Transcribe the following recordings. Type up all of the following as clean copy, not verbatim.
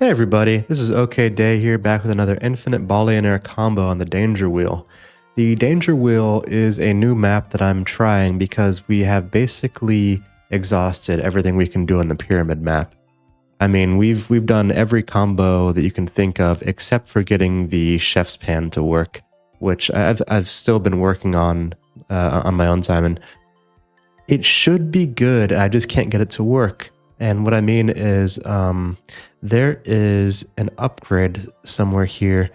Hey everybody, this is OK Day here, back with another infinite Ballionaire combo on the Danger Wheel. The Danger Wheel is a new map that I'm trying because we have basically exhausted everything we can do on the pyramid map. I mean, we've done every combo that you can think of except for getting the chef's pan to work, which I've still been working on my own time, and it should be good. I just can't get it to work. And what I mean is, there is an upgrade somewhere here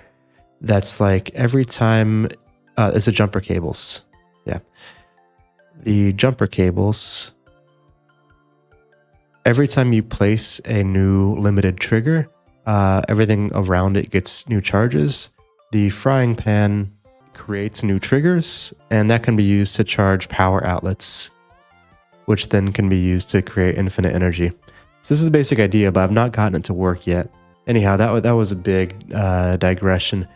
that's like every time, it's the jumper cables. Yeah. The jumper cables, every time you place a new limited trigger, everything around it gets new charges. The frying pan creates new triggers, and that can be used to charge power outlets, which then can be used to create infinite energy. So this is the basic idea, but I've not gotten it to work yet. Anyhow, that was a big digression.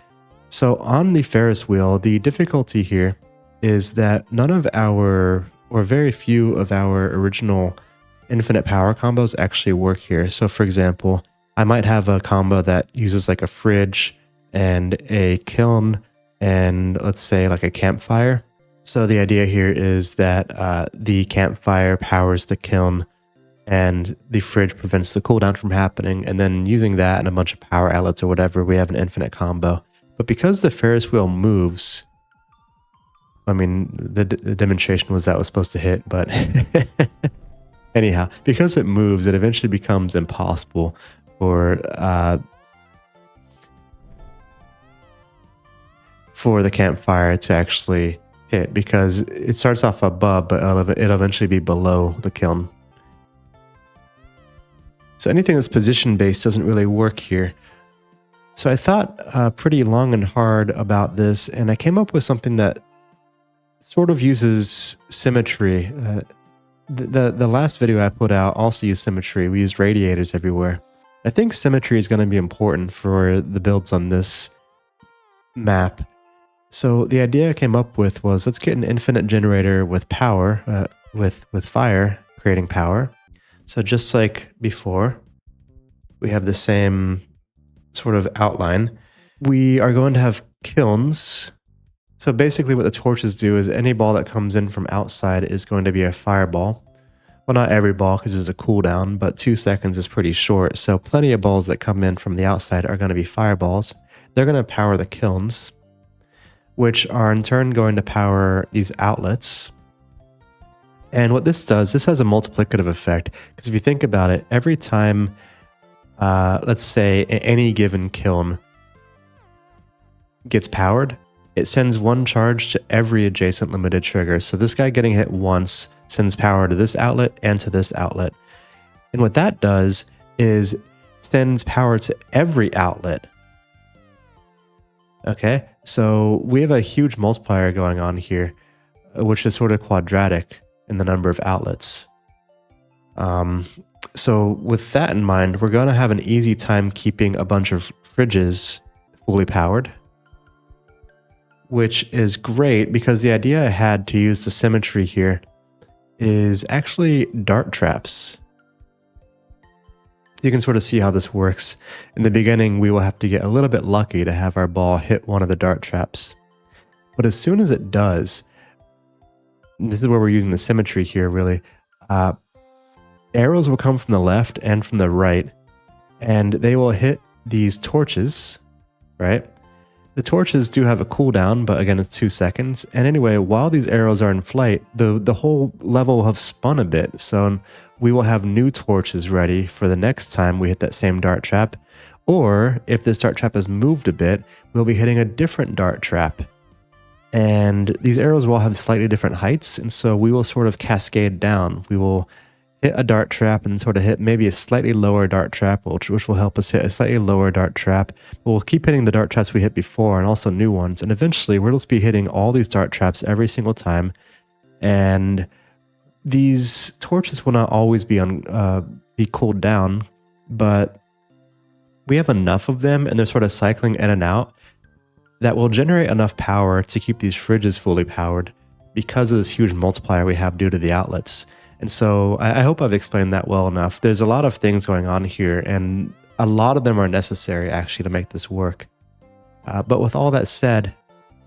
So on the Ferris wheel, the difficulty here is that none of our, or very few of our original infinite power combos actually work here. So for example, I might have a combo that uses like a fridge and a kiln and let's say like a campfire. So the idea here is that the campfire powers the kiln and the fridge prevents the cooldown from happening, and then using that and a bunch of power outlets or whatever, we have an infinite combo. But because the Ferris wheel moves, I mean, the demonstration was that was supposed to hit, but anyhow, because it moves, it eventually becomes impossible for the campfire to actually hit, because it starts off above, but it'll eventually be below the kiln. So anything that's position based doesn't really work here. So I thought pretty long and hard about this, and I came up with something that sort of uses symmetry. The last video I put out also used symmetry. We used radiators everywhere. I think symmetry is going to be important for the builds on this map. So the idea I came up with was, let's get an infinite generator with power, with fire creating power. So just like before, we have the same sort of outline. We are going to have kilns. So basically what the torches do is any ball that comes in from outside is going to be a fireball. Well, not every ball because there's a cooldown, but 2 seconds is pretty short. So plenty of balls that come in from the outside are going to be fireballs. They're going to power the kilns, which are in turn going to power these outlets. And what this does, this has a multiplicative effect, because if you think about it, every time, let's say any given kiln gets powered, it sends one charge to every adjacent limited trigger. So this guy getting hit once sends power to this outlet and to this outlet. And what that does is sends power to every outlet. Okay, so we have a huge multiplier going on here, which is sort of quadratic in the number of outlets. So with that in mind, we're going to have an easy time keeping a bunch of fridges fully powered, which is great because the idea I had to use the symmetry here is actually dart traps. You can sort of see how this works. In the beginning, we will have to get a little bit lucky to have our ball hit one of the dart traps. But as soon as it does, this is where we're using the symmetry here, really. Arrows will come from the left and from the right, and they will hit these torches, right? The torches do have a cooldown, but again, it's 2 seconds. And anyway, while these arrows are in flight, the whole level will have spun a bit. So we will have new torches ready for the next time we hit that same dart trap. Or if this dart trap has moved a bit, we'll be hitting a different dart trap. And these arrows will have slightly different heights, and so we will sort of cascade down. We will hit a dart trap and sort of hit maybe a slightly lower dart trap, which will help us hit a slightly lower dart trap. But we'll keep hitting the dart traps we hit before and also new ones. And eventually we'll just be hitting all these dart traps every single time. And these torches will not always be cooled down, but we have enough of them and they're sort of cycling in and out that will generate enough power to keep these fridges fully powered because of this huge multiplier we have due to the outlets. And so I hope I've explained that well enough. There's a lot of things going on here, and a lot of them are necessary actually to make this work. But with all that said,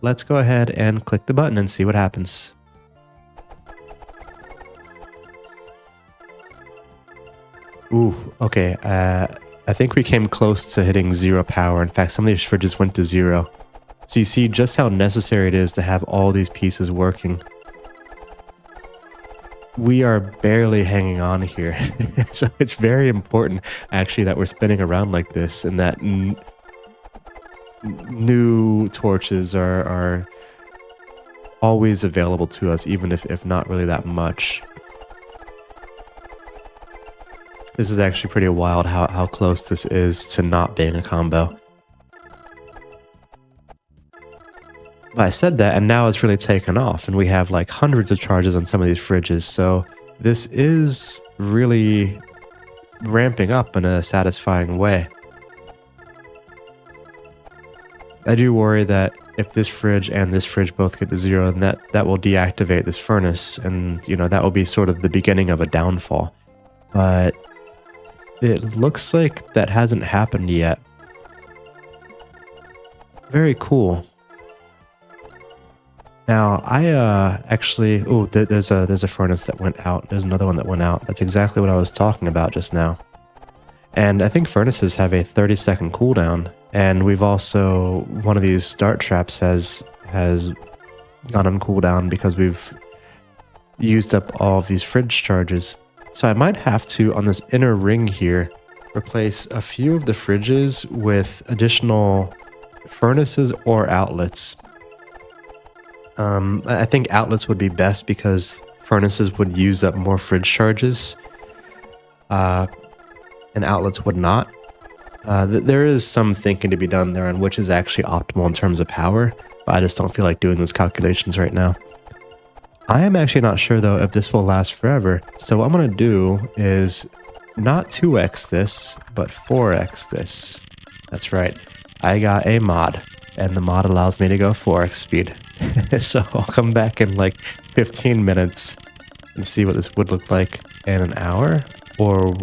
let's go ahead and click the button and see what happens. Ooh, okay. I think we came close to hitting 0 power. In fact, some of these fridges went to 0. So you see just how necessary it is to have all these pieces working. We are barely hanging on here. So it's very important actually that we're spinning around like this, and that new torches are always available to us, even if not really that much. This is actually pretty wild how close this is to not being a combo. But I said that, and now it's really taken off, and we have like hundreds of charges on some of these fridges, so this is really ramping up in a satisfying way. I do worry that if this fridge and this fridge both get to 0, then that will deactivate this furnace, and you know, that will be sort of the beginning of a downfall. But it looks like that hasn't happened yet. Very cool. Now, I actually... Oh, there's a furnace that went out. There's another one that went out. That's exactly what I was talking about just now. And I think furnaces have a 30-second cooldown. And we've also... One of these dart traps has gone on cooldown because we've used up all of these fridge charges. So I might have to, on this inner ring here, replace a few of the fridges with additional furnaces or outlets. I think outlets would be best because furnaces would use up more fridge charges, and outlets would not. There is some thinking to be done there on which is actually optimal in terms of power, but I just don't feel like doing those calculations right now. I am actually not sure though if this will last forever, so what I'm going to do is not 2x this, but 4x this. That's right, I got a mod, and the mod allows me to go 4x speed. So I'll come back in like 15 minutes and see what this would look like in an hour. Or,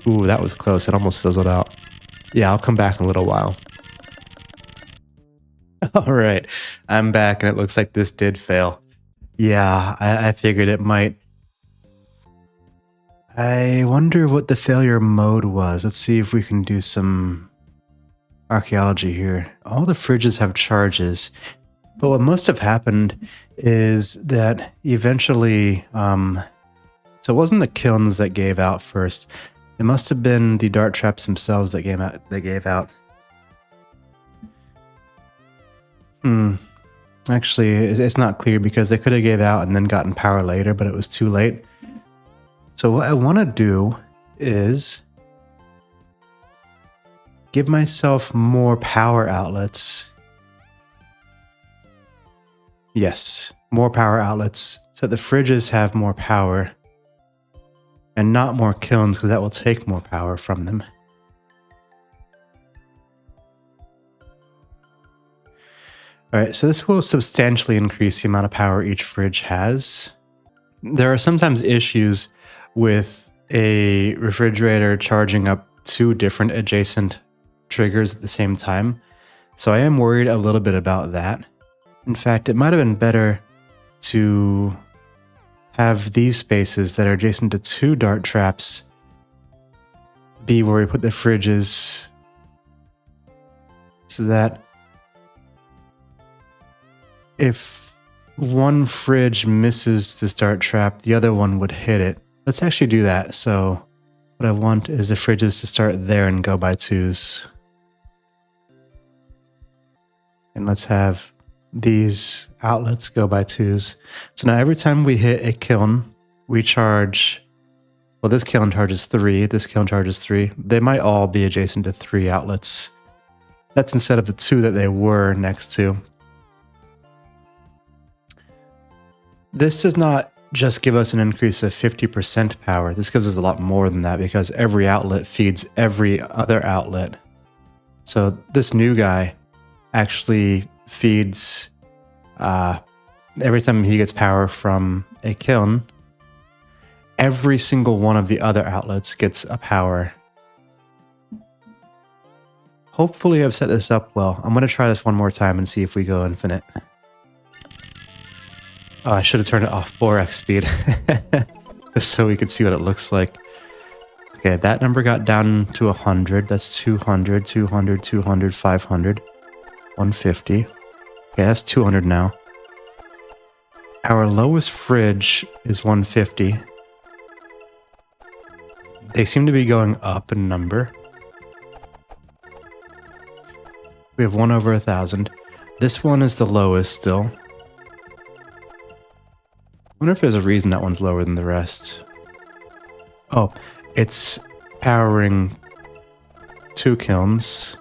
ooh, that was close. It almost fizzled out. Yeah, I'll come back in a little while. All right, I'm back, and it looks like this did fail. Yeah, I figured it might. I wonder what the failure mode was. Let's see if we can do some archaeology here. All the fridges have charges. But what must have happened is that eventually, so it wasn't the kilns that gave out first. It must have been the dart traps themselves that gave out. Actually, it's not clear because they could have gave out and then gotten power later, but it was too late. So what I want to do is give myself more power outlets. Yes, more power outlets, so the fridges have more power, and not more kilns, because that will take more power from them. Alright, so this will substantially increase the amount of power each fridge has. There are sometimes issues with a refrigerator charging up 2 different adjacent triggers at the same time, so I am worried a little bit about that. In fact, it might have been better to have these spaces that are adjacent to 2 dart traps be where we put the fridges, so that if one fridge misses this dart trap, the other one would hit it. Let's actually do that. So what I want is the fridges to start there and go by 2s. And let's have these outlets go by 2s. So now every time we hit a kiln, we charge... Well, this kiln charges 3, this kiln charges 3. They might all be adjacent to 3 outlets. That's instead of the 2 that they were next to. This does not just give us an increase of 50% power. This gives us a lot more than that because every outlet feeds every other outlet. So this new guy actually feeds, every time he gets power from a kiln, every single one of the other outlets gets a power. hopefully I've set this up well. I'm going to try this one more time and see if we go infinite. Oh, I should have turned it off 4x speed. Just so we could see what it looks like. Okay, that number got down to 100. That's 200, 200, 200, 500, 150. Okay, that's 200 now. Our lowest fridge is 150. They seem to be going up in number. We have one over 1,000. This one is the lowest still. I wonder if there's a reason that one's lower than the rest. Oh, it's powering 2 kilns.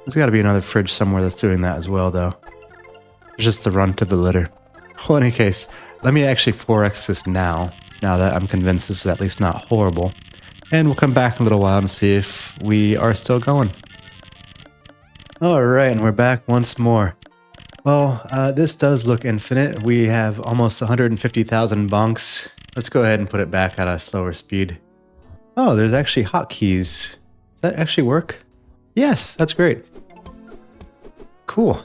There's got to be another fridge somewhere that's doing that as well, though. It's just the runt of the litter. Well, in any case, let me actually 4x this now that I'm convinced this is at least not horrible. And we'll come back in a little while and see if we are still going. Alright, and we're back once more. Well, this does look infinite. We have almost 150,000 bonks. Let's go ahead and put it back at a slower speed. Oh, there's actually hotkeys. Does that actually work? Yes, that's great. Cool.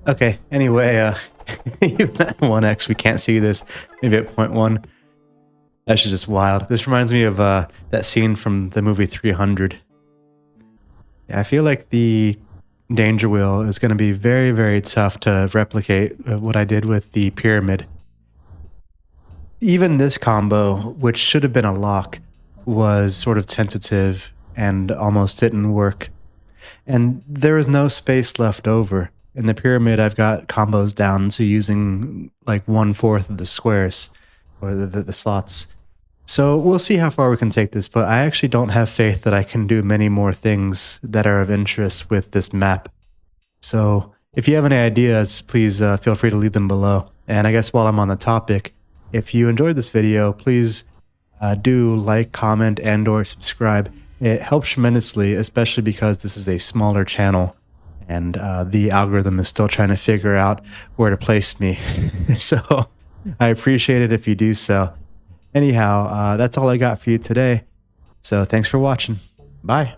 Okay, anyway, even at 1x, we can't see this. Maybe at 0.1. That's just wild. This reminds me of that scene from the movie 300. Yeah, I feel like the danger wheel is going to be very, very tough to replicate what I did with the pyramid. Even this combo, which should have been a lock, was sort of tentative and almost didn't work. And there was no space left over. In the pyramid, I've got combos down to using like 1/4 of the squares, or the slots. So we'll see how far we can take this, but I actually don't have faith that I can do many more things that are of interest with this map. So if you have any ideas, please feel free to leave them below. And I guess while I'm on the topic, if you enjoyed this video, please do like, comment, and or subscribe. It helps tremendously, especially because this is a smaller channel and the algorithm is still trying to figure out where to place me. So I appreciate it if you do so. Anyhow, that's all I got for you today. So thanks for watching. Bye.